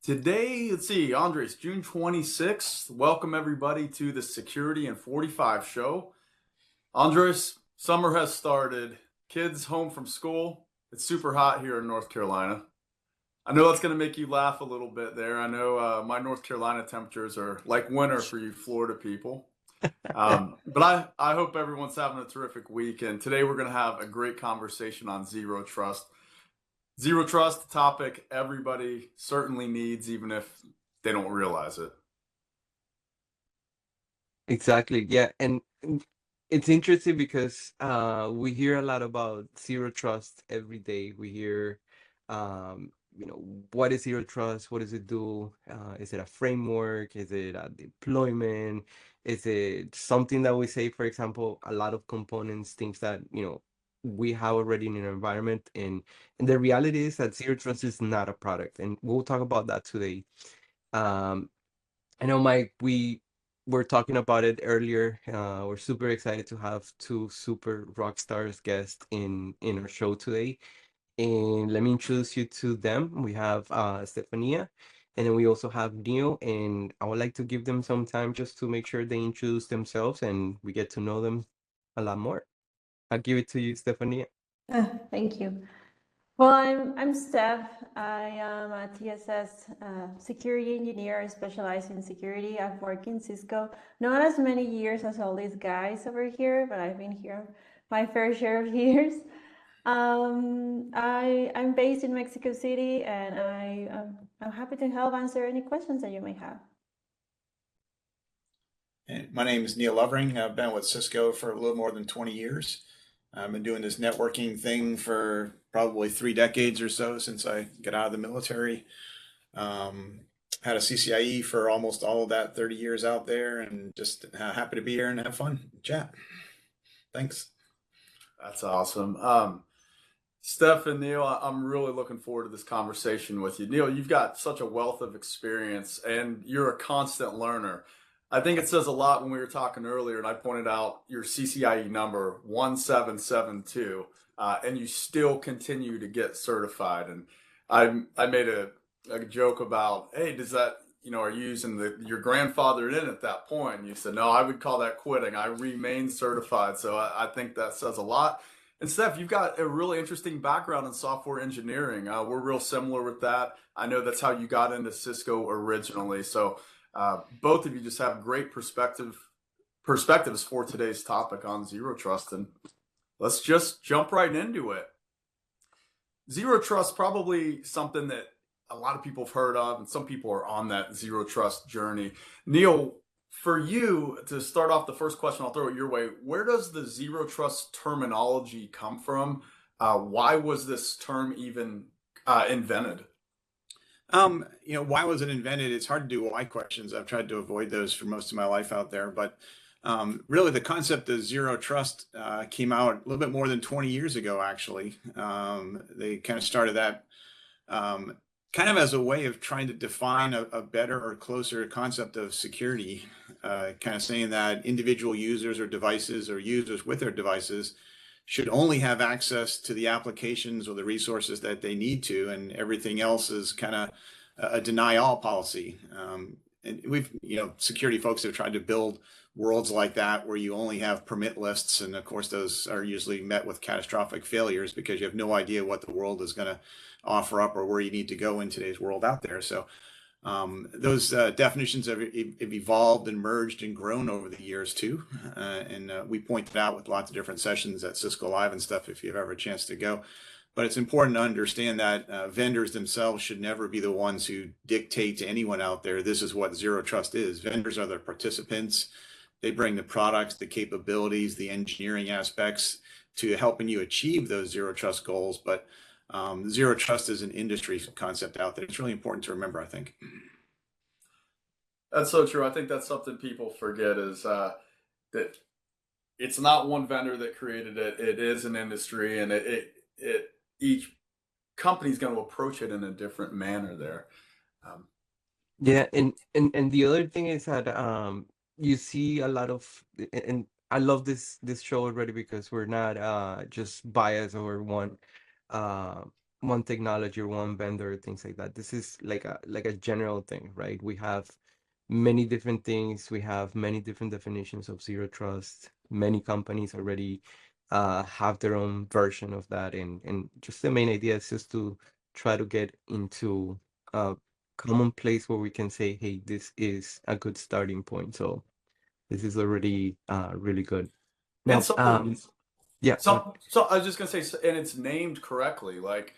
Today, let's see, Andres, June 26th. Welcome everybody to the Security in 45 show. Andres, summer has started. Kids home from school. It's super hot here in North Carolina. I know that's going to make you laugh a little bit there. I know my North Carolina temperatures are like winter for you Florida people. But I hope everyone's having a terrific week. And today we're going to have a great conversation on zero trust. Zero trust, topic everybody certainly needs, even if they don't realize it. Exactly. Yeah. And it's interesting because we hear a lot about zero trust every day. We hear what is zero trust? What does it do? Is it a framework? Is it a deployment? Is it something that we say, for example, a lot of components, things that, we have already in our environment. And the reality is that zero trust is not a product. And we'll talk about that today. Um, I know, Mike, we were talking about it earlier. We're super excited to have two super rock stars guests in our show today. And let me introduce you to them. We have Estefania, and then we also have Neil. And I would like to give them some time just to make sure they introduce themselves and we get to know them a lot more. I'll give it to you, Stefania. Thank you. Well, I'm Steph. I am a TSS security engineer specialized in security. I've worked in Cisco, not as many years as all these guys over here, but I've been here my fair share of years. I'm based in Mexico City, and I'm happy to help answer any questions that you may have. And my name is Neil Lovering. I've been with Cisco for a little more than 20 years. I've been doing this networking thing for probably 3 decades or so since I got out of the military. Um, Had a CCIE for almost all of that 30 years out there, and just happy to be here and have fun, chat. Thanks. That's awesome. Steph and Neil, I'm really looking forward to this conversation with you. Neil, you've got such a wealth of experience and you're a constant learner. I think it says a lot when we were talking earlier, and I pointed out your CCIE number 1772, and you still continue to get certified. And I made a joke about, hey, does that, are you using your grandfather in at that point? And you said, no, I would call that quitting. I remain certified. So I think that says a lot. And Steph, you've got a really interesting background in software engineering. We're real similar with that. I know that's how you got into Cisco originally. So both of you just have great perspectives for today's topic on zero trust, and let's just jump right into it. Zero trust, probably something that a lot of people have heard of, and some people are on that zero trust journey. Neil, for you to start off the first question, I'll throw it your way. Where does the zero trust terminology come from? Why was this term even invented? Why was it invented? It's hard to do why questions. I've tried to avoid those for most of my life out there, but really the concept of zero trust came out a little bit more than 20 years ago, actually. They kind of started that kind of as a way of trying to define a better or closer concept of security, kind of saying that individual users or devices or users with their devices should only have access to the applications or the resources that they need to, and everything else is kind of a deny all policy. And we've, security folks have tried to build worlds like that where you only have permit lists. And of course, those are usually met with catastrophic failures because you have no idea what the world is going to offer up or where you need to go in today's world out there. So those definitions have evolved and merged and grown over the years too. And we pointed out with lots of different sessions at Cisco Live and stuff if you've ever a chance to go. But it's important to understand that vendors themselves should never be the ones who dictate to anyone out there, this is what zero trust is. Vendors are the participants. They bring the products, the capabilities, the engineering aspects to helping you achieve those zero trust goals. But zero trust is an industry concept out there. It's really important to remember, I think. That's so true. I think that's something people forget is that it's not one vendor that created it. It is an industry, and each company's going to approach it in a different manner there. Um, Yeah, and the other thing is that you see a lot of, and I love this show already because we're not just biased or one one technology or one vendor, things like that. This is like a general thing, right? We have many different things. We have many different definitions of zero trust. Many companies already have their own version of that, and just the main idea is just to try to get into a common place where we can say, hey, this is a good starting point. So this is already really good. And Now, yeah, so I was just gonna say, and it's named correctly. Like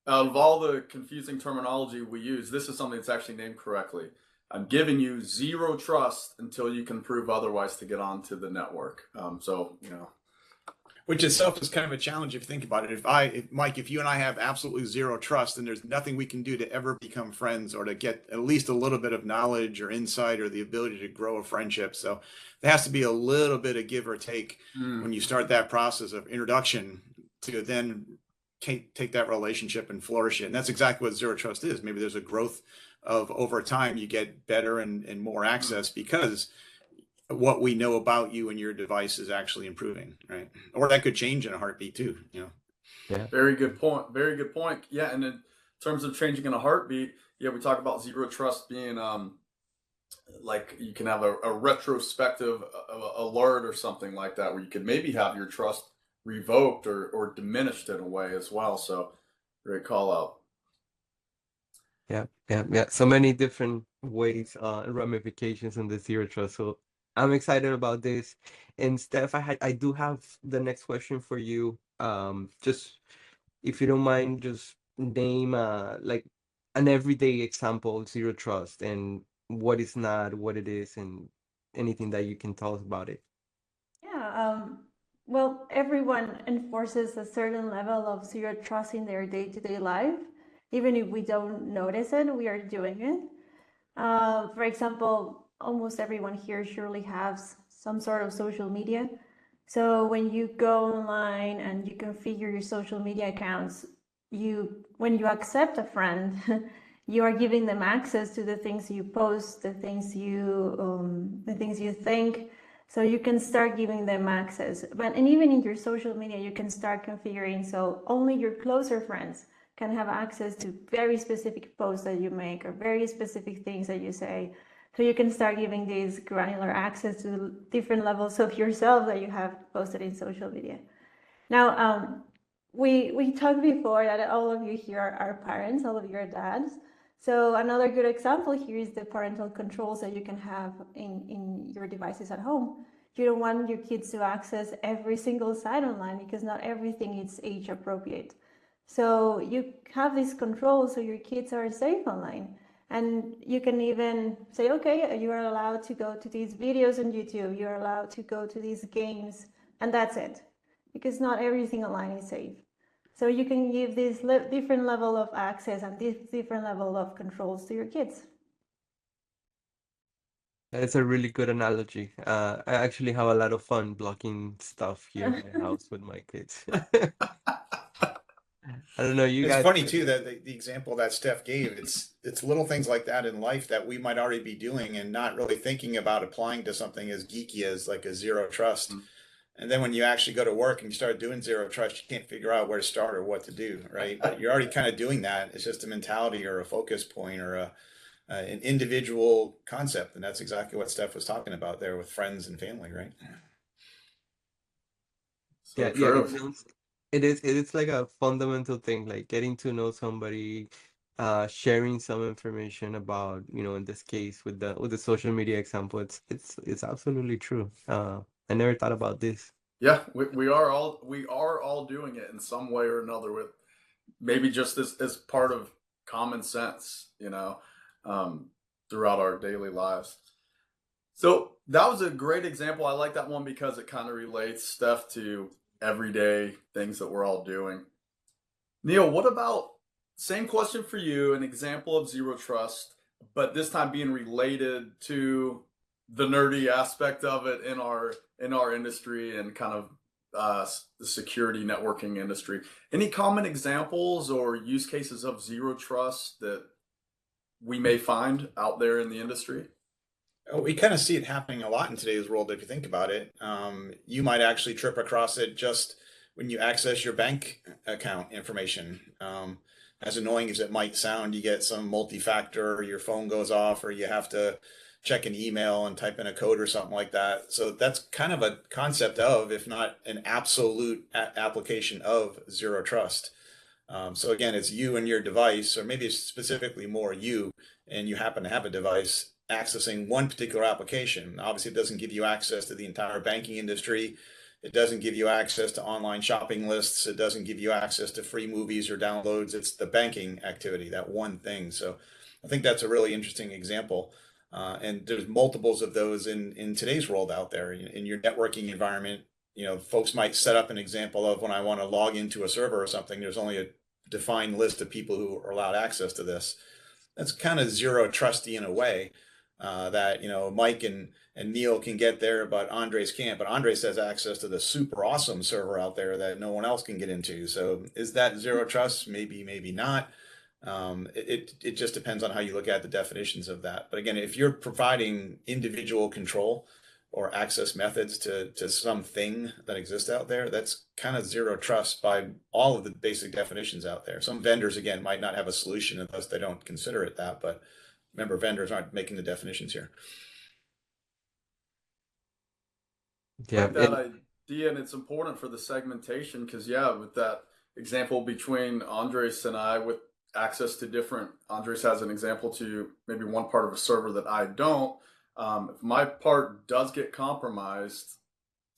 out of all the confusing terminology we use, this is something that's actually named correctly. I'm giving you zero trust until you can prove otherwise to get onto the network. So you know, Which itself is kind of a challenge if you think about it. Mike, if you and I have absolutely zero trust, then there's nothing we can do to ever become friends or to get at least a little bit of knowledge or insight or the ability to grow a friendship. So there has to be a little bit of give or take when you start that process of introduction to then take that relationship and flourish it. And that's exactly what zero trust is. Maybe there's a growth of over time, you get better and more access because what we know about you and your device is actually improving, right? Or that could change in a heartbeat too, you know? yeah. very good point. Very good point. Yeah, and in terms of changing in a heartbeat, yeah, we talk about zero trust being like you can have a retrospective alert or something like that, where you could maybe have your trust revoked or diminished in a way as well. So great call out. Yeah. So many different ways, ramifications in the zero trust. So I'm excited about this. And Steph, I do have the next question for you. Just if you don't mind, just name like an everyday example of zero trust and what is not, what it is, and anything that you can tell us about it. Yeah, well, everyone enforces a certain level of zero trust in their day-to-day life. Even if we don't notice it, we are doing it. For example, almost everyone here surely has some sort of social media. So when you go online and you configure your social media accounts, when you accept a friend, you are giving them access to the things you post, the things you think. So you can start giving them access. And even in your social media, you can start configuring so only your closer friends can have access to very specific posts that you make or very specific things that you say. So you can start giving these granular access to different levels of yourself that you have posted in social media. Now, we talked before that all of you here are parents, all of you are dads. So another good example here is the parental controls that you can have in your devices at home. You don't want your kids to access every single site online because not everything is age appropriate. So you have these controls so your kids are safe online. And you can even say, okay, you are allowed to go to these videos on YouTube, you're allowed to go to these games, and that's it. Because not everything online is safe. So you can give this different level of access and this different level of controls to your kids. That's a really good analogy. I actually have a lot of fun blocking stuff here in my house with my kids. I don't know, you It's guys. funny too that the example that Steph gave, it's little things like that in life that we might already be doing and not really thinking about applying to something as geeky as like a zero trust. And then when you actually go to work and you start doing zero trust, you can't figure out where to start or what to do, right? But you're already kind of doing that. It's just a mentality or a focus point or an individual concept. And that's exactly what Steph was talking about there with friends and family, right? So Yeah, true. it is like a fundamental thing, like getting to know somebody, sharing some information about, in this case with the social media example, it's absolutely true. I never thought about this. Yeah, we are all doing it in some way or another, with maybe just as part of common sense, um, throughout our daily lives. So that was a great example. I like that one because it kind of relates stuff to everyday things that we're all doing. Neil, what about same question for you, an example of zero trust, but this time being related to the nerdy aspect of it in our industry and kind of the security networking industry. Any common examples or use cases of zero trust that we may find out there in the industry? We kind of see it happening a lot in today's world if you think about it. You might actually trip across it just when you access your bank account information. As annoying as it might sound, you get some multi-factor, or your phone goes off, or you have to check an email and type in a code or something like that. So that's kind of a concept of, if not an absolute application of zero trust. So again, it's you and your device, or maybe it's specifically more you, and you happen to have a device accessing one particular application. Obviously, it doesn't give you access to the entire banking industry. It doesn't give you access to online shopping lists. It doesn't give you access to free movies or downloads. It's the banking activity, that one thing. So I think that's a really interesting example. And there's multiples of those in today's world out there. In your networking environment, folks might set up an example of, when I want to log into a server or something, there's only a defined list of people who are allowed access to this. That's kind of zero trusty in a way, that Mike and Neil can get there, but Andres can't. But Andres has access to the super awesome server out there that no one else can get into. So is that zero trust? Maybe, maybe not. It just depends on how you look at the definitions of that. But again, if you're providing individual control or access methods to something that exists out there, that's kind of zero trust by all of the basic definitions out there. Some vendors, again, might not have a solution unless they don't consider it that. But remember, vendors aren't making the definitions here. Yeah, Like that idea, and it's important for the segmentation because, yeah, with that example between Andres and I, with access to different, Andres has an example to maybe one part of a server that I don't. If my part does get compromised,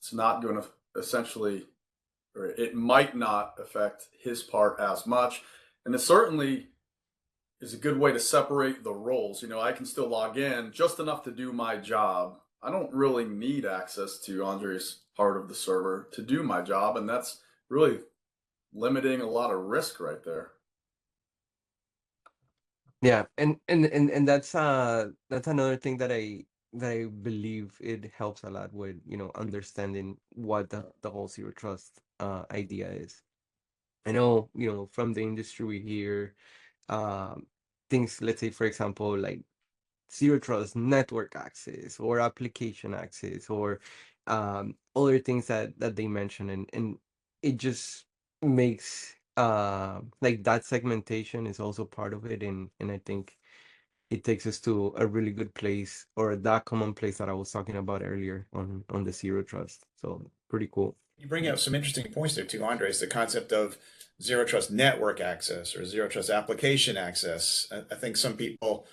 it's not going to essentially, or it might not affect his part as much. And it certainly is a good way to separate the roles. I can still log in just enough to do my job. I don't really need access to Andre's part of the server to do my job, and that's really limiting a lot of risk right there. yeah, and that's another thing that I believe it helps a lot with, understanding what the whole zero trust idea is. I know, from the industry we hear things, let's say for example, like zero trust network access or application access or other things that they mention, and it just makes like that segmentation is also part of it, and I think it takes us to a really good place, or that common place that I was talking about earlier on the zero trust. So pretty cool. You bring up some interesting points there too, Andres. The concept of zero trust network access or zero trust application access. I think some people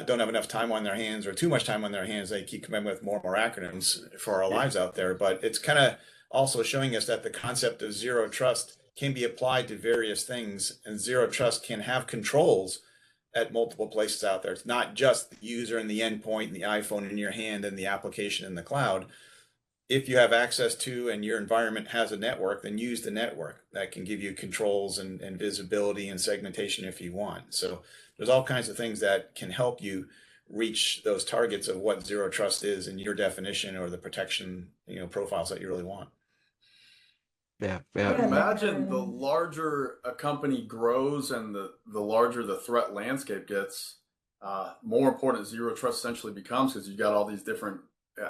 don't have enough time on their hands, or too much time on their hands. They keep coming with more and more acronyms for our lives out there. But it's kind of also showing us that the concept of zero trust can be applied to various things, and zero trust can have controls at multiple places out there. It's not just the user and the endpoint and the iPhone in your hand and the application in the cloud. If you have access to, and your environment has a network, then use the network. That can give you controls and visibility and segmentation if you want. So there's all kinds of things that can help you reach those targets of what zero trust is in your definition, or the protection profiles that you really want. Yeah, I yeah, imagine the larger a company grows and the larger the threat landscape gets, more important zero trust essentially becomes, because you've got all these different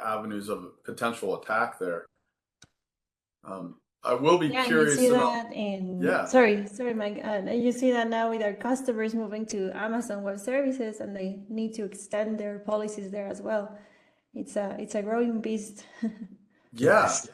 avenues of potential attack there. I will be Yeah, and you curious see about, that in, yeah, sorry, Mike. You see that now with our customers moving to Amazon Web Services, and they need to extend their policies there as well. It's a growing beast. yeah. yes,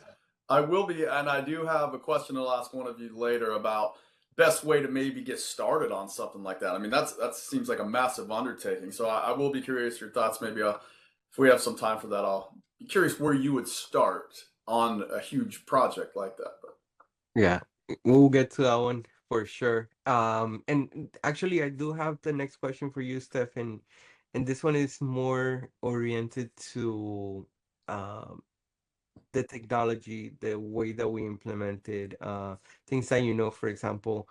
I will be, and I do have a question I'll ask one of you later about best way to maybe get started on something like that. I mean, that seems like a massive undertaking. So I will be curious your thoughts. Maybe if we have some time for that, I'll be curious where you would start on a huge project like that. But yeah. We'll get to that one for sure. And actually, I do have the next question for you, Steph, and this one is more oriented to um the technology, the way that we implement it, things that, for example,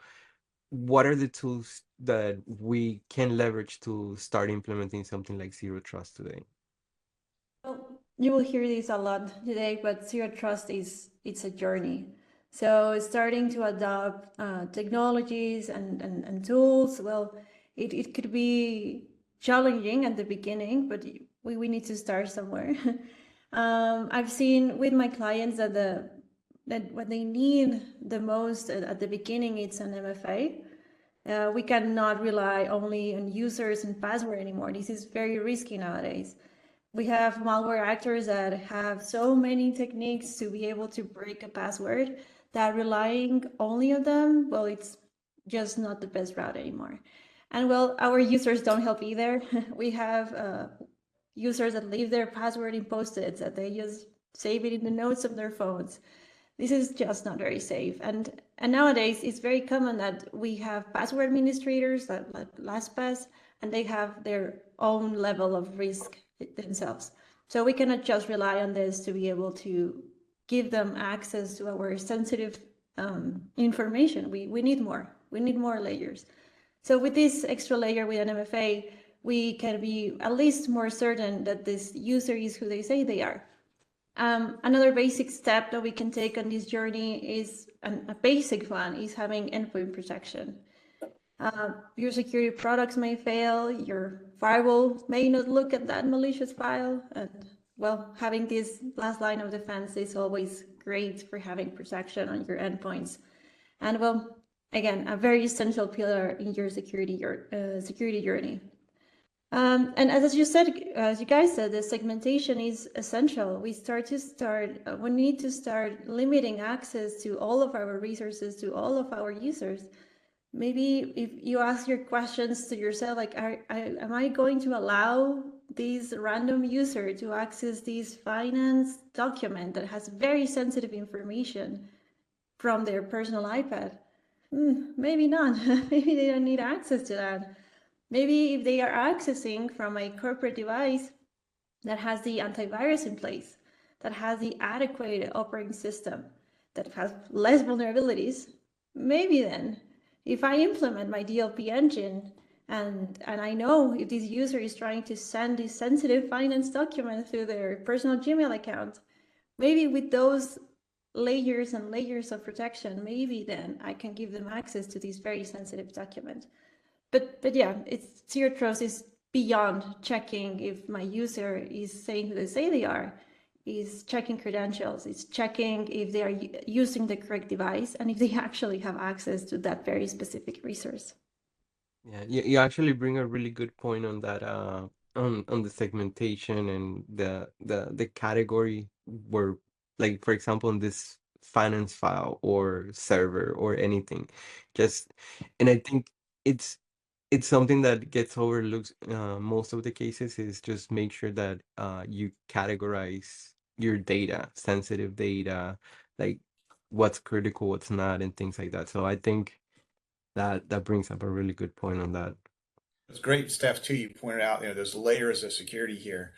what are the tools that we can leverage to start implementing something like zero trust today? Well, you will hear this a lot today, but zero trust it's a journey. So starting to adopt technologies and tools, well, it could be challenging at the beginning, but we need to start somewhere. I've seen with my clients that that what they need the most at the beginning, it's an MFA. We cannot rely only on users and password anymore. This is very risky nowadays. We have malware actors that have so many techniques to be able to break a password that relying only on them, well, it's just not the best route anymore. And well, our users don't help either. We have users that leave their password in post-its, that they just save it in the notes of their phones. This is just not very safe. And nowadays, it's very common that we have password administrators like LastPass, and they have their own level of risk themselves. So we cannot just rely on this to be able to give them access to our sensitive information. We need more. We need more layers. So with this extra layer with an MFA, we can be at least more certain that this user is who they say they are. Another basic step that we can take on this journey is a basic one is having endpoint protection. Your security products may fail, your firewall may not look at that malicious file, and well, having this last line of defense is always great for having protection on your endpoints. And well, again, a very essential pillar in your security journey. And as you said, as you guys said, the segmentation is essential. We need to start limiting access to all of our resources, to all of our users. Maybe if you ask your questions to yourself, like, am I going to allow this random user to access this finance document that has very sensitive information from their personal iPad? Maybe not. Maybe they don't need access to that. Maybe if they are accessing from a corporate device that has the antivirus in place, that has the adequate operating system, that has less vulnerabilities, maybe then, if I implement my DLP engine and I know if this user is trying to send this sensitive finance document through their personal Gmail account, maybe with those layers and layers of protection, maybe then I can give them access to this very sensitive document. But yeah, it's zero trust is beyond checking if my user is saying who they say they are, is checking credentials, it's checking if they are using the correct device and if they actually have access to that very specific resource. Yeah, you actually bring a really good point on that, on the segmentation and the category where, like, for example, in this finance file or server or anything, just, and I think it's it's something that gets overlooked most of the cases, is just make sure that you categorize your data, sensitive data, like what's critical, what's not, and things like that. So I think that brings up a really good point on that. It's great, Steph, too. You pointed out, there's layers of security here.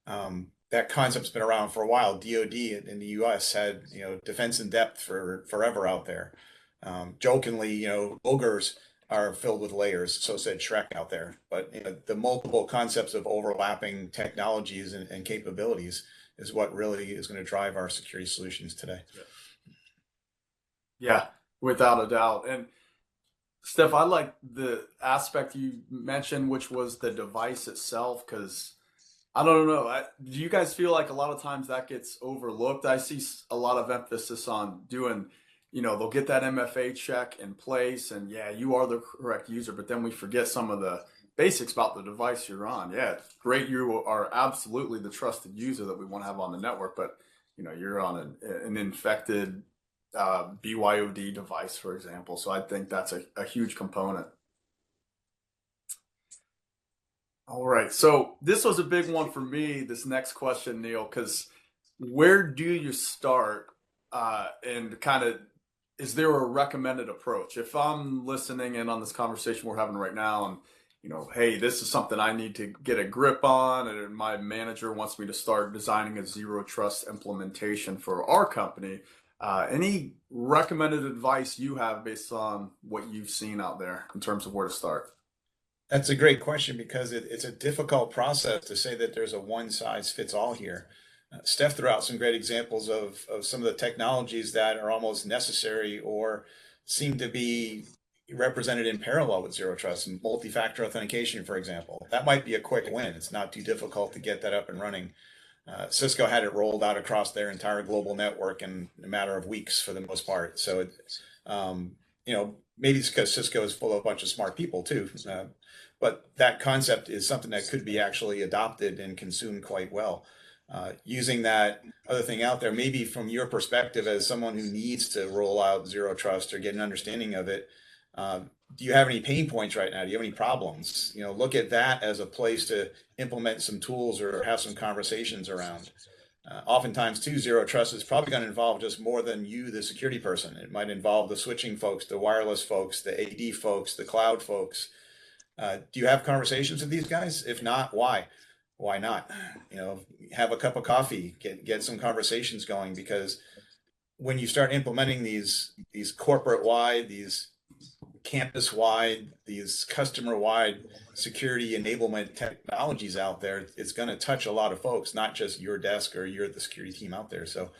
That concept's been around for a while. DoD in the U.S. had, defense in depth for forever out there. Jokingly, ogres are filled with layers, so said Shrek out there. But the multiple concepts of overlapping technologies and capabilities is what really is going to drive our security solutions today. Yeah, without a doubt. And Steph, I like the aspect you mentioned, which was the device itself, because I don't know. Do you guys feel like a lot of times that gets overlooked? I see a lot of emphasis on doing, they'll get that MFA check in place, and yeah, you are the correct user, but then we forget some of the basics about the device you're on. Yeah, it's great. You are absolutely the trusted user that we want to have on the network, but you're on an infected BYOD device, for example. So I think that's a huge component. All right. So this was a big one for me, this next question, Neil, because where do you start and kind of, is there a recommended approach? If I'm listening in on this conversation we're having right now and, hey, this is something I need to get a grip on, and my manager wants me to start designing a zero trust implementation for our company, any recommended advice you have based on what you've seen out there in terms of where to start? That's a great question because it's a difficult process to say that there's a one size fits all here. Steph threw out some great examples of some of the technologies that are almost necessary or seem to be represented in parallel with zero trust, and multi-factor authentication, for example. That might be a quick win. It's not too difficult to get that up and running. Cisco had it rolled out across their entire global network in a matter of weeks for the most part. So, maybe it's because Cisco is full of a bunch of smart people too. But that concept is something that could be actually adopted and consumed quite well. Using that other thing out there, maybe from your perspective as someone who needs to roll out zero trust or get an understanding of it, do you have any pain points right now? Do you have any problems? Look at that as a place to implement some tools or have some conversations around. Oftentimes, too, zero trust is probably going to involve just more than you, the security person. It might involve the switching folks, the wireless folks, the AD folks, the cloud folks. Do you have conversations with these guys? If not, why? Why not? Have a cup of coffee, get some conversations going, because when you start implementing these corporate wide, these campus wide, these customer wide security enablement technologies out there, it's going to touch a lot of folks, not just your desk or you're the security team out there. So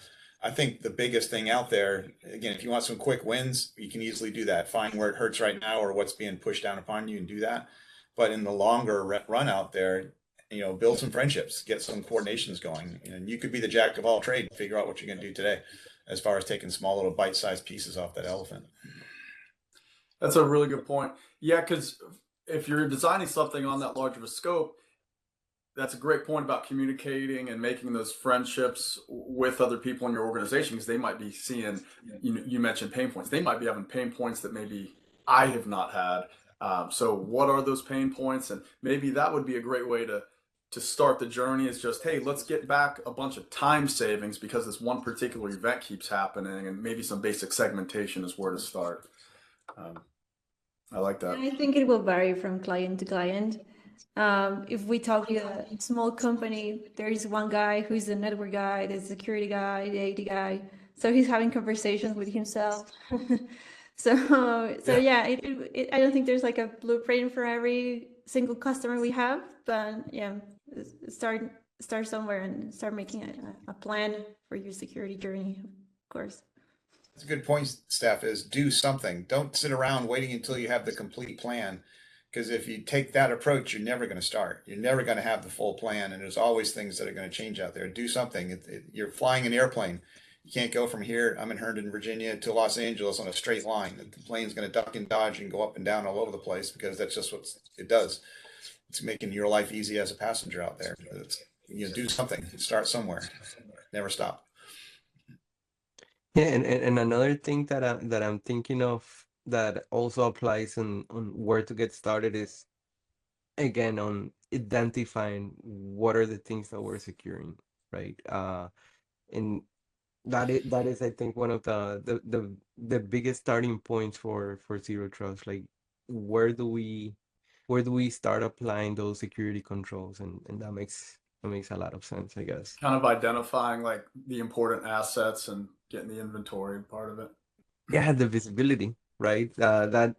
I think the biggest thing out there, again, if you want some quick wins, you can easily do that. Find where it hurts right now or what's being pushed down upon you and do that. But in the longer run out there, build some friendships, get some coordinations going. And you could be the jack of all trade and figure out what you're going to do today as far as taking small little bite-sized pieces off that elephant. That's a really good point. Yeah, because if you're designing something on that large of a scope, that's a great point about communicating and making those friendships with other people in your organization, because they might be seeing, you mentioned pain points. They might be having pain points that maybe I have not had. So what are those pain points? And maybe that would be a great way to start the journey, is just, hey, let's get back a bunch of time savings because this one particular event keeps happening, and maybe some basic segmentation is where to start. I like that. I think it will vary from client to client. If we talk to a small company, there is one guy who's the network guy, the security guy, the AD guy. So he's having conversations with himself. Yeah, I don't think there's like a blueprint for every single customer we have, but yeah, start somewhere and start making a plan for your security journey, of course. That's a good point, Steph, is do something. Don't sit around waiting until you have the complete plan. Because if you take that approach, you're never going to start. You're never going to have the full plan. And there's always things that are going to change out there. Do something. You're flying an airplane. You can't go from here, I'm in Herndon, Virginia, to Los Angeles on a straight line. The plane's going to duck and dodge and go up and down all over the place, because that's just what it does. It's making your life easy as a passenger out there. Do something. Start somewhere. Never stop. Yeah, and another thing that I'm thinking of that also applies on where to get started is, again, on identifying what are the things that we're securing, right? And that is I think one of the biggest starting points for zero trust. Like, where do we start applying those security controls? And that makes a lot of sense, I guess. Kind of identifying like the important assets and getting the inventory part of it. Yeah, the visibility, right? That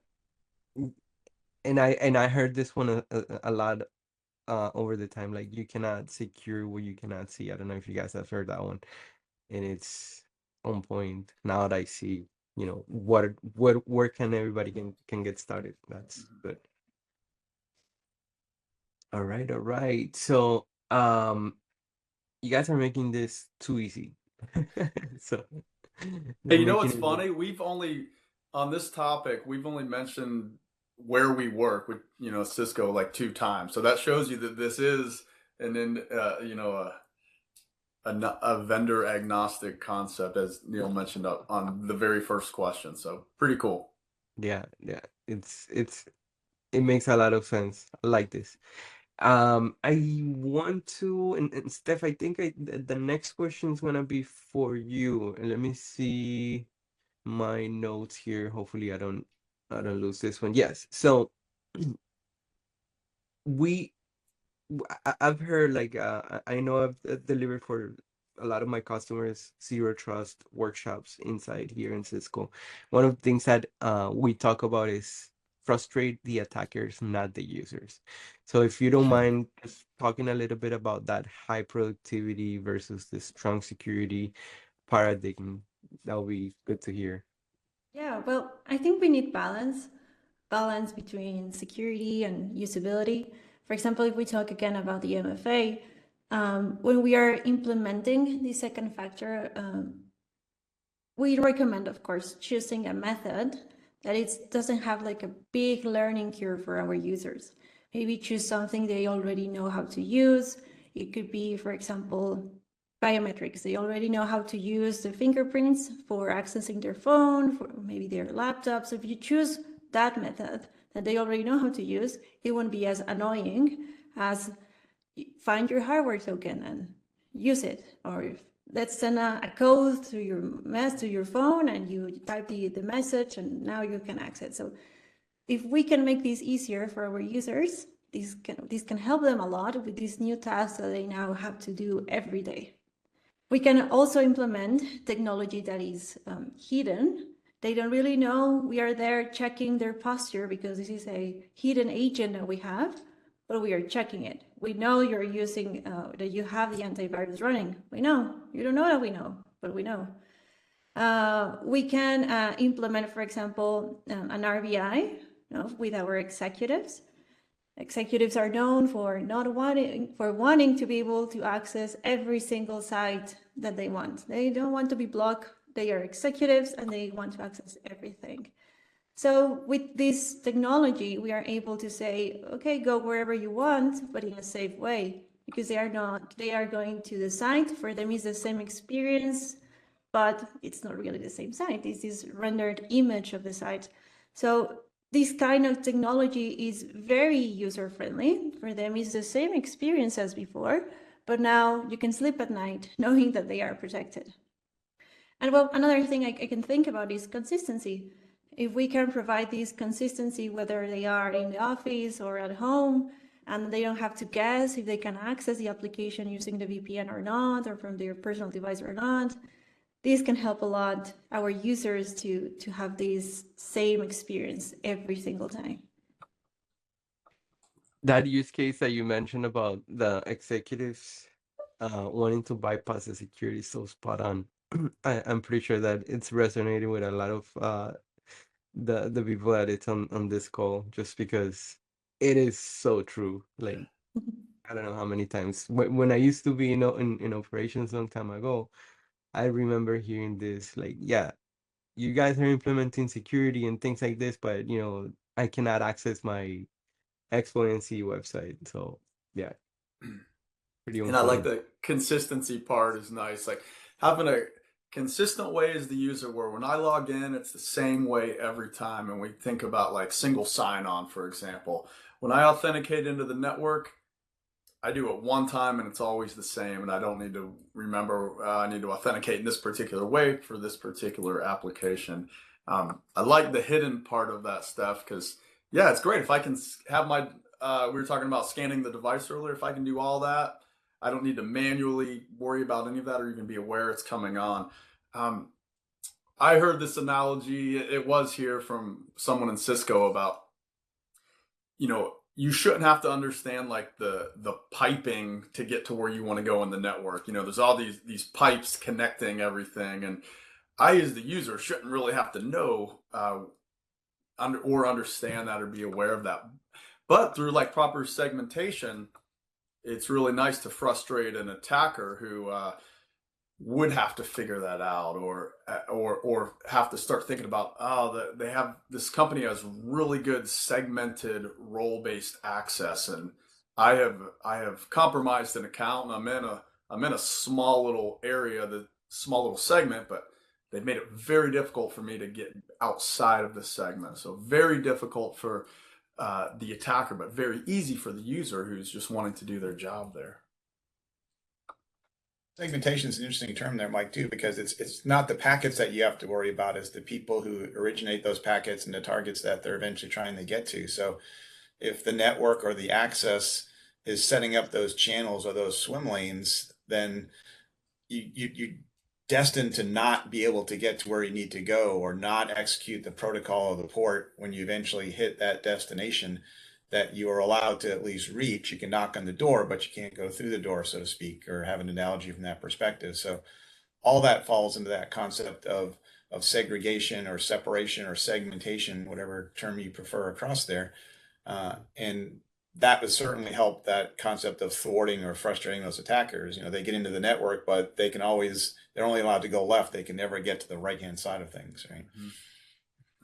and I heard this one a lot over the time. Like, you cannot secure what you cannot see. I don't know if you guys have heard that one, and it's on point. Now that I see, where can everybody can get started. That's good. All right. So, you guys are making this too easy. So, Hey, you know what's funny? On this topic, we've only mentioned where we work with, Cisco like 2 times. So that shows you that this is a vendor agnostic concept, as Neil mentioned up on the very first question. So pretty cool. Yeah. It makes a lot of sense. I like this. I want to, and Steph, I think the next question is gonna be for you. And let me see my notes here. Hopefully I don't lose this one. Yes. So I've heard, like, I know I've delivered for a lot of my customers zero trust workshops inside here in Cisco. One of the things that we talk about is frustrate the attackers, not the users. So if you don't mind just talking a little bit about that high productivity versus the strong security paradigm, that would be good to hear. Yeah, well, I think we need balance between security and usability. For example, if we talk again about the MFA, when we are implementing the second factor, we recommend, of course, choosing a method that it doesn't have like a big learning curve for our users. Maybe choose something they already know how to use. It could be, for example, biometrics. They already know how to use the fingerprints for accessing their phone, for maybe their laptop. So if you choose that method that they already know how to use, it won't be as annoying as find your hardware token and use it. Or let's send a code to your phone, and you type the message, and now you can access. So if we can make this easier for our users, this can help them a lot with these new tasks that they now have to do every day. We can also implement technology that is hidden. They don't really know we are there checking their posture because this is a hidden agent that we have, but we are checking it. We know you're using, that you have the antivirus running. We know. You don't know that we know, but we know. We can implement, for example, an RBI, with our executives. Executives are known for wanting to be able to access every single site that they want. They don't want to be blocked. They are executives and they want to access everything. So with this technology, we are able to say, okay, go wherever you want, but in a safe way, because they are going to the site. For them, it's the same experience, but it's not really the same site. It's this rendered image of the site. So this kind of technology is very user-friendly. For them, it's the same experience as before, but now you can sleep at night knowing that they are protected. And well, another thing I can think about is consistency. If we can provide this consistency, whether they are in the office or at home, and they don't have to guess if they can access the application using the VPN or not, or from their personal device or not, this can help a lot our users to have this same experience every single time. That use case that you mentioned about the executives wanting to bypass the security is so spot on. I'm pretty sure that it's resonating with a lot of the people that it's on this call, just because it is so true. Like, I don't know how many times when I used to be in operations a long time ago, I remember hearing this, like, yeah, you guys are implementing security and things like this, but I cannot access my X, Y, and Z website. So yeah, pretty on And I like point. the consistency part is nice. Like having a consistent way as the user where when I log in, it's the same way every time. And we think about like single sign-on, for example. When I authenticate into the network, I do it one time and it's always the same. And I don't need to remember, I need to authenticate in this particular way for this particular application. I like the hidden part of that stuff because, yeah, it's great. If I can have we were talking about scanning the device earlier. If I can do all that, I don't need to manually worry about any of that or even be aware it's coming on. Um, I heard this analogy, it was here from someone in Cisco about, you shouldn't have to understand like the piping to get to where you want to go in the network. There's all these pipes connecting everything, and I as the user shouldn't really have to know or understand that or be aware of that. But through like proper segmentation, it's really nice to frustrate an attacker who would have to figure that out, or have to start thinking about, they have this company has really good segmented role-based access, and I have compromised an account, and I'm in a small little area, the small little segment, but they've made it very difficult for me to get outside of the segment. So very difficult for the attacker, but very easy for the user who's just wanting to do their job there. Segmentation is an interesting term there, Mike, too, because it's not the packets that you have to worry about, it's the people who originate those packets and the targets that they're eventually trying to get to. So if the network or the access is setting up those channels or those swim lanes, then you're destined to not be able to get to where you need to go, or not execute the protocol of the port when you eventually hit that destination that you are allowed to at least reach. You can knock on the door, but you can't go through the door, so to speak, or have an analogy from that perspective. So all that falls into that concept of segregation or separation or segmentation, whatever term you prefer across there. And that would certainly help that concept of thwarting or frustrating those attackers. You know, they get into the network, but they can always, they're only allowed to go left. They can never get to the right-hand side of things, right?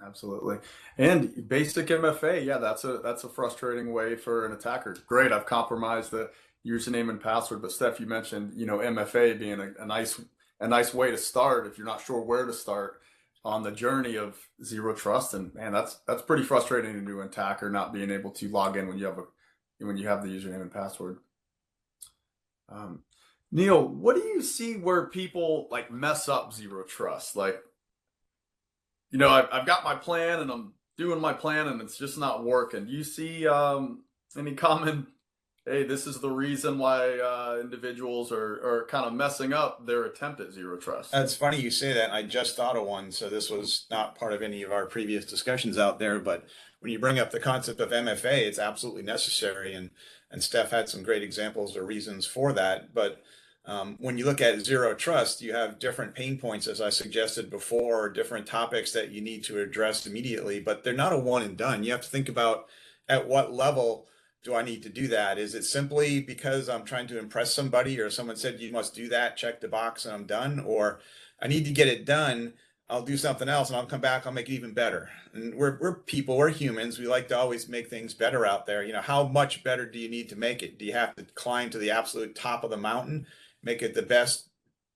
Absolutely. And basic MFA, yeah, that's a frustrating way for an attacker. Great, I've compromised the username and password, but Steph, you mentioned, MFA being a nice way to start if you're not sure where to start on the journey of zero trust. And man, that's pretty frustrating to an attacker, not being able to log in when you have the username and password. Neil, what do you see where people like mess up zero trust? Like, I've got my plan and I'm doing my plan and it's just not working. Do you see any common, hey, this is the reason why individuals are kind of messing up their attempt at zero trust? It's funny you say that. I just thought of one. So this was not part of any of our previous discussions out there, but when you bring up the concept of MFA, it's absolutely necessary. And Steph had some great examples or reasons for that. But when you look at zero trust, you have different pain points, as I suggested before, different topics that you need to address immediately, but they're not a one and done. You have to think about at what level do I need to do that? Is it simply because I'm trying to impress somebody or someone said you must do that, check the box and I'm done? Or I need to get it done, I'll do something else and I'll come back, I'll make it even better. And we're people, we're humans. We like to always make things better out there. How much better do you need to make it? Do you have to climb to the absolute top of the mountain, make it the best,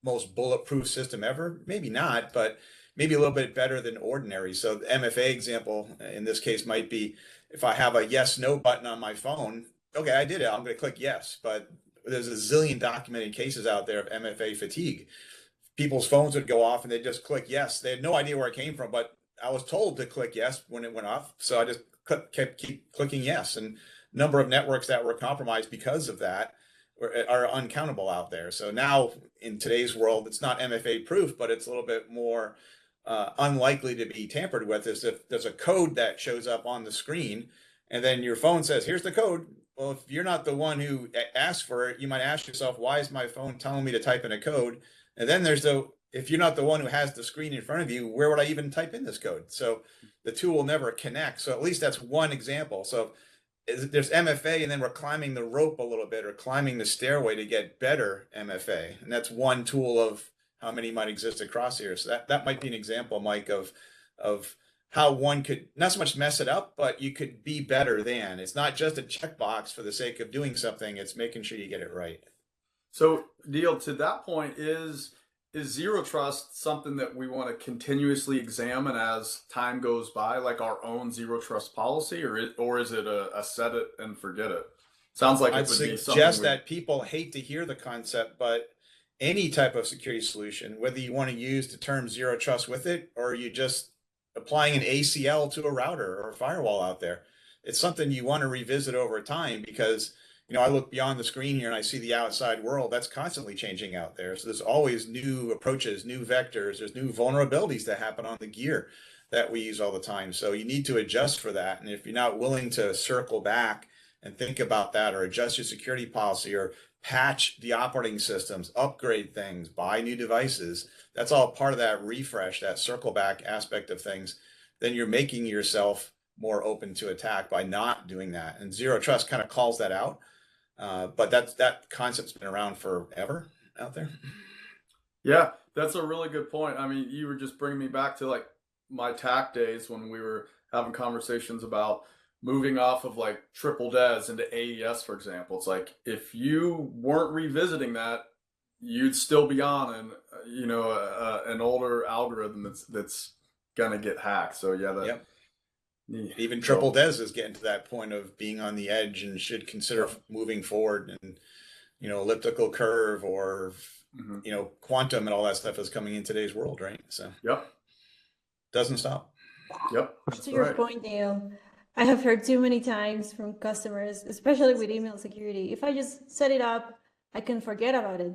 most bulletproof system ever? Maybe not, but maybe a little bit better than ordinary. So the MFA example in this case might be, if I have a yes, no button on my phone, okay, I did it, I'm going to click yes. But there's a zillion documented cases out there of MFA fatigue. People's phones would go off and they just click yes. They had no idea where it came from, but I was told to click yes when it went off. So I just keep clicking yes. And number of networks that were compromised because of that are uncountable out there. So now in today's world, it's not MFA proof, but it's a little bit more unlikely to be tampered with. Is if there's a code that shows up on the screen and then your phone says, here's the code. Well, if you're not the one who asked for it, you might ask yourself, why is my phone telling me to type in a code? And then if you're not the one who has the screen in front of you, where would I even type in this code? So the two will never connect. So at least that's one example. So there's MFA, and then we're climbing the rope a little bit or climbing the stairway to get better MFA. And that's one tool of how many might exist across here. So that might be an example, Mike, of how one could not so much mess it up, but you could be better than. It's not just a checkbox for the sake of doing something. It's making sure you get it right. So, Neil, to that point, is zero trust something that we want to continuously examine as time goes by, like our own zero trust policy, or is it a set it and forget it? Sounds like I'd it would be suggest something that people hate to hear the concept, but any type of security solution, whether you want to use the term zero trust with it, or you just applying an ACL to a router or a firewall out there, it's something you want to revisit over time because I look beyond the screen here and I see the outside world that's constantly changing out there. So there's always new approaches, new vectors, there's new vulnerabilities that happen on the gear that we use all the time. So you need to adjust for that. And if you're not willing to circle back and think about that or adjust your security policy or patch the operating systems, upgrade things, buy new devices, that's all part of that refresh, that circle back aspect of things, then you're making yourself more open to attack by not doing that. And zero trust kind of calls that out. But that concept's been around forever out there. Yeah, that's a really good point. I mean, you were just bringing me back to like my TAC days when we were having conversations about moving off of like triple DES into AES, for example. It's like if you weren't revisiting that, you'd still be on an older algorithm that's gonna get hacked. So yeah, that. Yep. Even triple DES is getting to that point of being on the edge and should consider moving forward, and elliptical curve or quantum and all that stuff is coming in today's world, right? So doesn't stop. Yep. To your point, Neil, I have heard too many times from customers, especially with email security, if I just set it up, I can forget about it.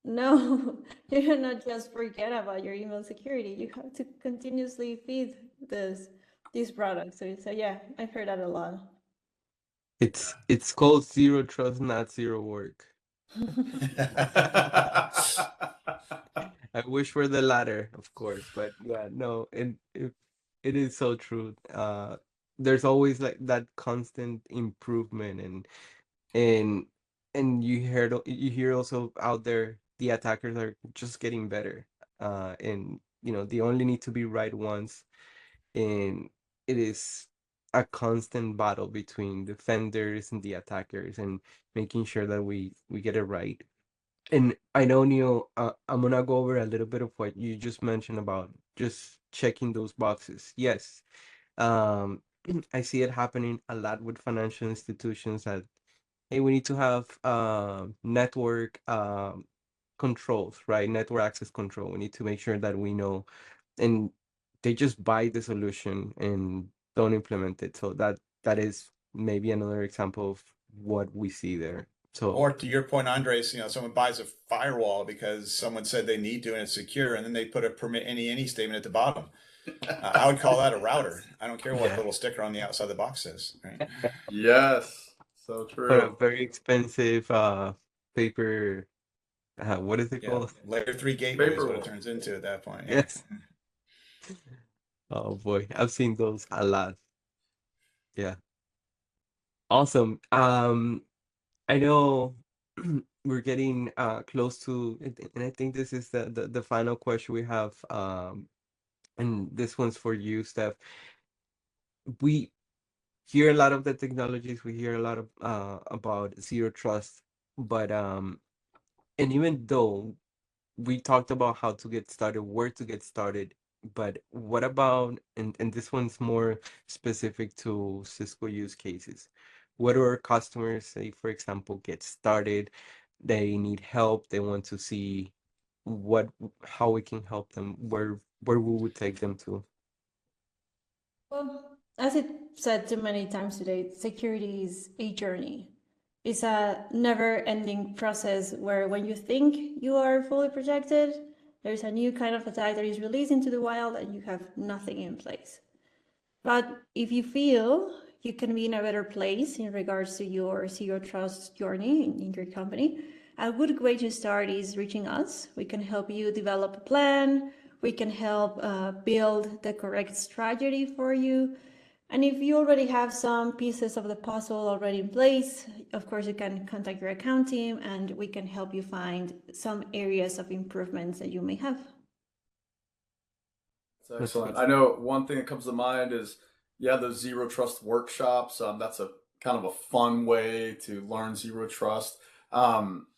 No, you cannot just forget about your email security. You have to continuously feed these products. So yeah, I've heard that a lot. It's called zero trust, not zero work. I wish for the latter, of course, but yeah, no, and it is so true. there's always like that constant improvement, and you hear also out there the attackers are just getting better, and they only need to be right once, and it is a constant battle between defenders and the attackers, and making sure that we get it right. And I know, Neil, I'm gonna go over a little bit of what you just mentioned about just checking those boxes. Yes, um, I see it happening a lot with financial institutions that, hey, we need to have network controls, right? Network access control. We need to make sure that we know, and they just buy the solution and don't implement it. So that is maybe another example of what we see there. So Or to your point, Andres, someone buys a firewall because someone said they need to and it's secure, and then they put a permit any statement at the bottom. I would call that a router. I don't care what yeah, little sticker on the outside of the box says, right? Yes, so but a true. very expensive paper. What is it Yeah, called? layer 3 gateway is what it Paperwork. turns into at that point. Yeah. Yes. Oh boy, I've seen those a lot. Yeah. Awesome. I know we're getting close to, and I think this is the final question we have. And this one's for you, Steph. We hear a lot of the technologies, we hear a lot of about zero trust, but and even though we talked about how to get started, where to get started, but what about, and this one's more specific to Cisco use cases. What do our customers say, for example, get started, they need help, they want to see what how we can help them, where we would take them to. Well, as it said too many times today, security is a journey. It's a never-ending process where when you think you are fully protected, there's a new kind of attack that is released into the wild and you have nothing in place. But if you feel you can be in a better place in regards to your zero trust journey in your company, a good way to start is reaching us. We can help you develop a plan. We can help build the correct strategy for you. And if you already have some pieces of the puzzle already in place, of course, you can contact your account team and we can help you find some areas of improvements that you may have. That's That's excellent. good. I know one thing that comes to mind is, yeah, those zero trust workshops. That's a kind of a fun way to learn zero trust. Um,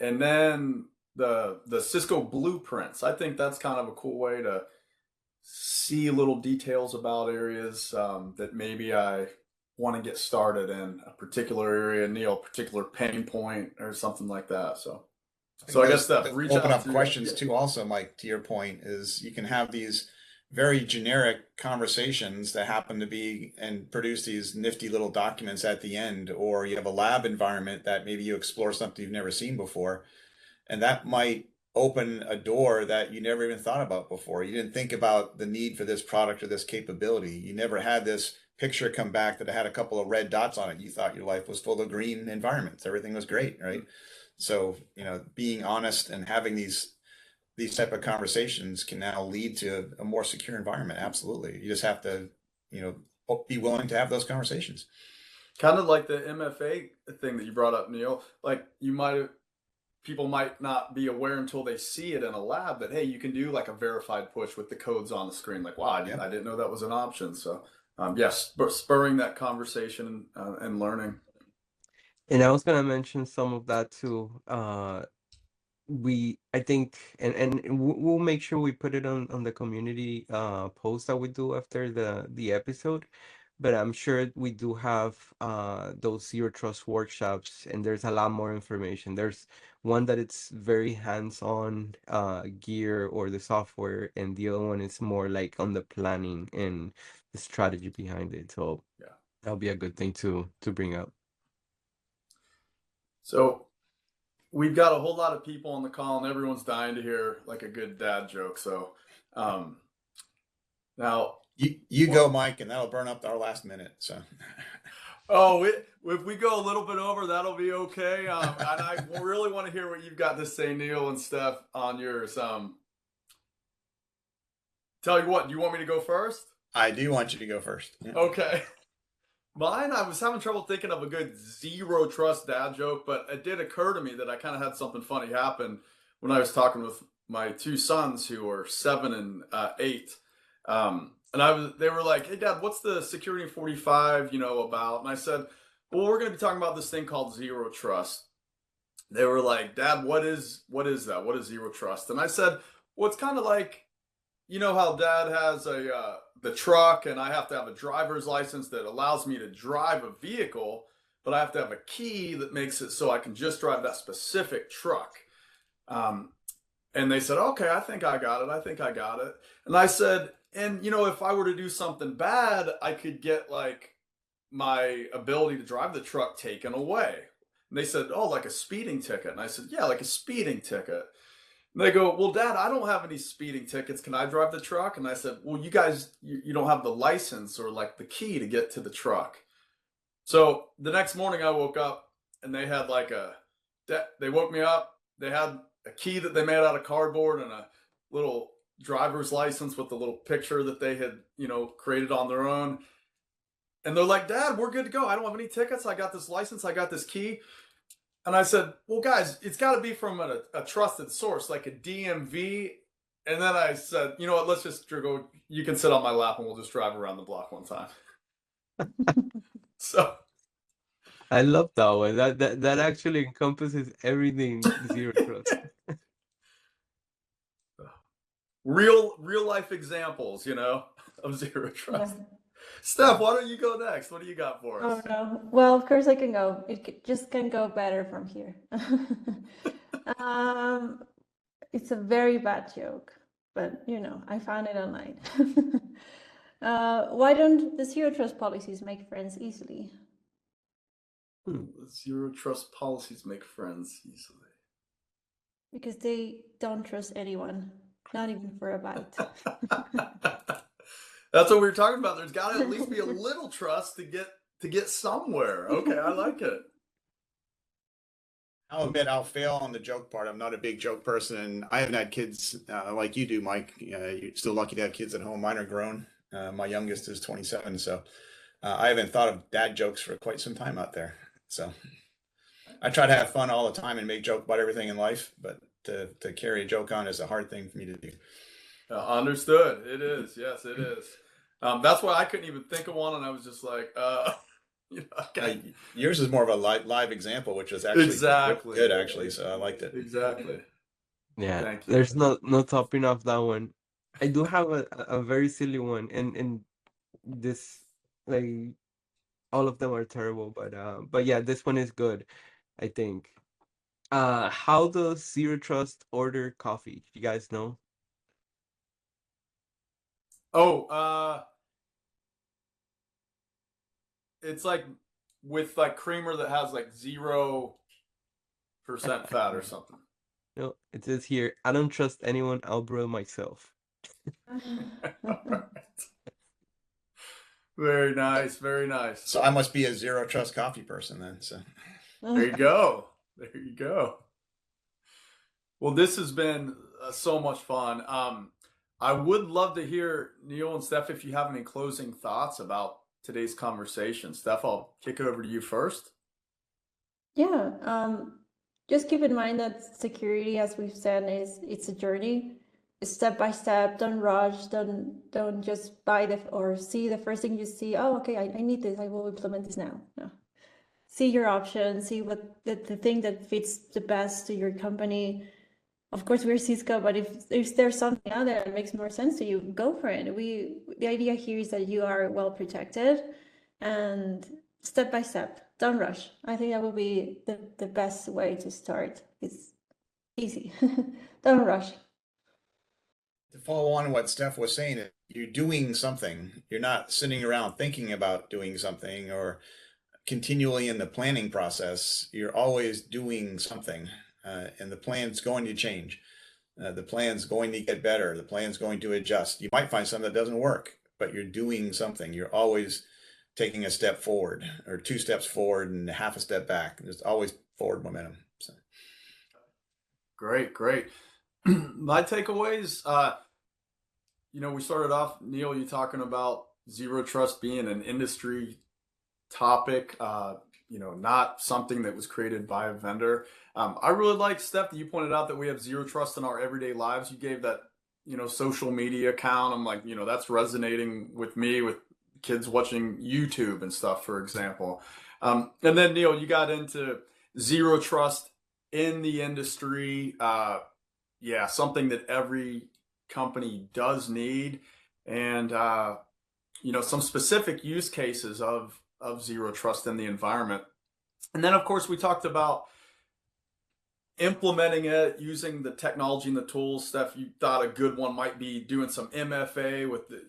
and then the Cisco blueprints. I think that's kind of a cool way to see little details about areas that maybe I want to get started in a particular area, Neil, a particular pain point or something like that. So, I so think I guess those Steph, reach open out up to questions too. Also, Mike, to your point, is you can have these very generic conversations that happen to be and produce these nifty little documents at the end, or you have a lab environment that maybe you explore something you've never seen before, and that might open a door that you never even thought about before. You didn't think about the need for this product or this capability. You never had this picture come back that had a couple of red dots on it. You thought your life was full of green environments. Everything was great, right? So, being honest and having these type of conversations can now lead to a more secure environment. Absolutely. You just have to, be willing to have those conversations. kind of like the MFA thing that you brought up, Neil. Like people might not be aware until they see it in a lab that, hey, you can do like a verified push with the codes on the screen. Like, wow, Yep. I didn't know that was an option. So, yes, spurring that conversation and learning. And I was gonna mention some of that too. I think, and we'll make sure we put it on the community post that we do after the episode, but I'm sure we do have those zero trust workshops, and there's a lot more information. There's one that it's very hands-on gear or the software, and the other one is more like on the planning and the strategy behind it. So Yeah. that'll be a good thing to bring up. So we've got a whole lot of people on the call, and everyone's dying to hear like a good dad joke. So, um, now, You go, Mike, and that'll burn up our last minute. So, oh, if we go a little bit over, that'll be okay. And I really want to hear what you've got to say, Neil and Steph, on yours. Tell you what, do you want me to go first? I do want you to go first. Yeah. Okay. Mine, I was having trouble thinking of a good zero trust dad joke, but it did occur to me that I kind of had something funny happen when I was talking with my two sons who are 7 and 8. And they were like, "Hey, Dad, what's the Security 45, about?" And I said, "Well, we're going to be talking about this thing called zero trust." They were like, "Dad, what is that? What is zero trust?" And I said, "Well, it's kind of like, how Dad has the truck, and I have to have a driver's license that allows me to drive a vehicle, but I have to have a key that makes it so I can just drive that specific truck." Um, and they said, "Okay, I think I got it. I think I got it." And I said, "And if I were to do something bad, I could get like my ability to drive the truck taken away." And they said, "Oh, like a speeding ticket." And I said, "Yeah, like a speeding ticket." And they go, "Well, Dad, I don't have any speeding tickets. Can I drive the truck?" And I said, "Well, you guys, you don't have the license or like the key to get to the truck." So the next morning I woke up and they had they woke me up. They had a key that they made out of cardboard and a little driver's license with the little picture that they had, created on their own. And they're like, "Dad, we're good to go. I don't have any tickets. I got this license. I got this key." And I said, "Well, guys, it's got to be from a trusted source, like a DMV." And then I said, "You know what? Let's just go. You can sit on my lap and we'll just drive around the block one time." So, I love that one. That actually encompasses everything zero trust. real life examples, of zero Yeah. trust. Steph, why don't you go next? What do you got for Oh us? no. Well, of course I can go. Just can go better from here. Um, it's a very bad joke, but I found it online. Why don't the zero trust policies make friends easily? Zero trust policies make friends easily. Because they don't trust anyone, not even for a bite. That's what we were talking about. There's got to at least be a little trust to get somewhere. Okay, I like it. I'll admit I'll fail on the joke part. I'm not a big joke person, and I haven't had kids like you do, Mike. You're still lucky to have kids at home. Mine are grown. My youngest is 27, so I haven't thought of dad jokes for quite some time out there. So I try to have fun all the time and make jokes about everything in life, but to carry a joke on is a hard thing for me to do. Understood. It is. Yes, it is. That's why I couldn't even think of one, and I was just like, okay. Yours is more of a live example, which is actually Exactly good, actually. So I liked it. Exactly. Yeah, Thank you. there's no topping off that one. I do have a very silly one, and this, like, all of them are terrible, but yeah, this one is good, I think. How does zero trust order coffee? You guys know? Oh, it's like with like creamer that has like 0% fat or something. No, it says here, I don't trust anyone, I'll brew it myself. Very nice. Very nice. So I must be a zero trust coffee person then. So There you go. There you go. Well, this has been so much fun. I would love to hear Neil and Steph if you have any closing thoughts about today's conversation. Steph, I'll kick it over to you first. Yeah, just keep in mind that security, as we've said, it's a journey. It's step by step. Don't rush. Don't just buy or see the first thing you see. Oh, okay, I need this. I will implement this now. No. See your options. See what the thing that fits the best to your company. Of course, we're Cisco, but if there's something out there that makes more sense to you, go for it. The idea here is that you are well protected, and step by step. Don't rush. I think that will be the best way to start. It's easy. Don't rush. to follow on what Steph was saying, you're doing something. You're not sitting around thinking about doing something or continually in the planning process. You're always doing something, and the plan's going to change. The plan's going to get better. The plan's going to adjust. You might find something that doesn't work, but you're doing something. You're always taking a step forward or 2 steps forward and half a step back. There's always forward momentum. So. Great, great. My takeaways, we started off, Neil, you talking about zero trust being an industry topic, not something that was created by a vendor. I really like, Steph, that you pointed out that we have zero trust in our everyday lives. You gave that, social media account. I'm like, that's resonating with me, with kids watching YouTube and stuff, for example. And then, Neil, you got into zero trust in the industry. Yeah, something that every company does need. And, some specific use cases of zero trust in the environment. And then, of course, we talked about implementing it, using the technology and the tools. Steph, you thought a good one might be doing some MFA with the,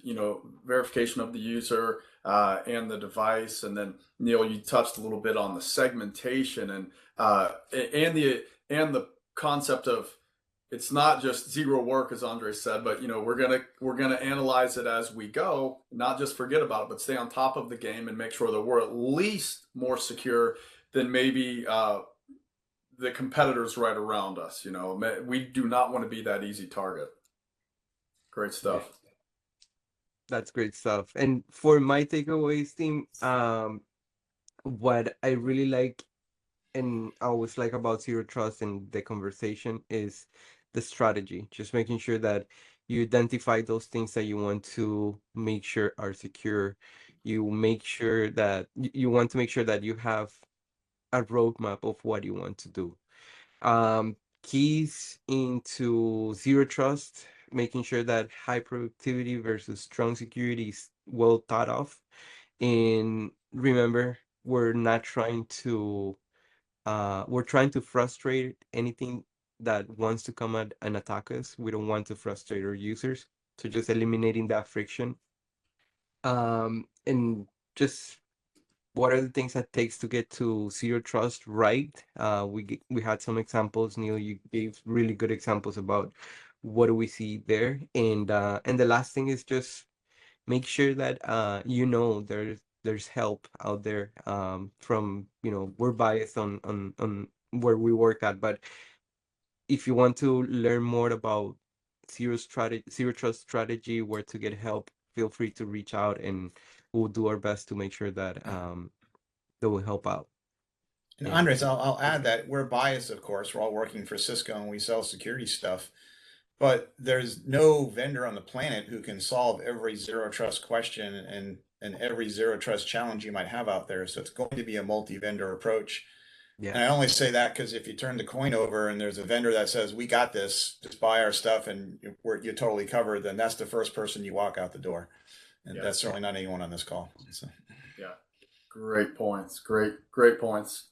verification of the user and the device. And then, Neil, you touched a little bit on the segmentation and the concept of, it's not just zero work, as Andre said, but we're gonna analyze it as we go, not just forget about it, but stay on top of the game and make sure that we're at least more secure than maybe the competitors right around us. We do not want to be that easy target. Great stuff. That's great stuff. And for my takeaways, team, what I really like and I always like about zero trust and the conversation is the strategy. Just making sure that you identify those things that you want to make sure are secure. You make sure that you want to make sure that you have a roadmap of what you want to do. Keys into zero trust, making sure that high productivity versus strong security is well thought of. And remember, we're trying to frustrate anything that wants to come at and attack us. We don't want to frustrate our users. So just eliminating that friction. And just what are the things that takes to get to zero trust right? We had some examples. Neil, you gave really good examples about what do we see there. And the last thing is just make sure that there's help out there from we're biased on where we work at, but if you want to learn more about zero trust strategy, where to get help, feel free to reach out and we'll do our best to make sure that that will help out. And And Andres, I'll add that we're biased, of course. We're all working for Cisco and we sell security stuff. But there's no vendor on the planet who can solve every zero trust question and every zero trust challenge you might have out there. So it's going to be a multi-vendor approach. yeah, And I only say that because if you turn the coin over and there's a vendor that says, we got this, just buy our stuff and you're totally covered, then that's the first person you walk out the door. And Yeah. that's certainly not anyone on this call. So. Yeah. Great points. Great points.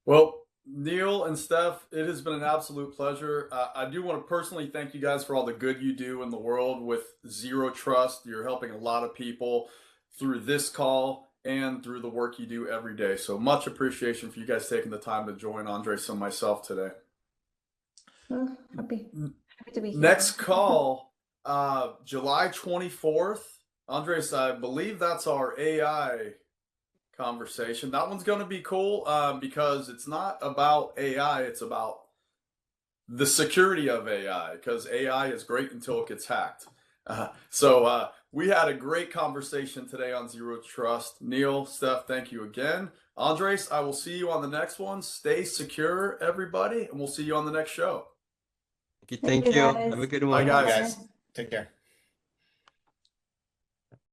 Well, Neil and Steph, it has been an absolute pleasure. I do want to personally thank you guys for all the good you do in the world with zero trust. You're helping a lot of people through this call and through the work you do every day. So much appreciation for you guys taking the time to join Andres and myself today. Oh, happy to be here. Next call, July 24th. Andres, I believe that's our AI conversation. That one's going to be cool because it's not about AI, it's about the security of AI, because AI is great until it gets hacked. So we had a great conversation today on zero trust. Neil, Steph, thank you again. Andres, I will see you on the next one. Stay secure, everybody, and we'll see you on the next show. thank you. guys. Have a good Bye, one. guys. Guys, take care.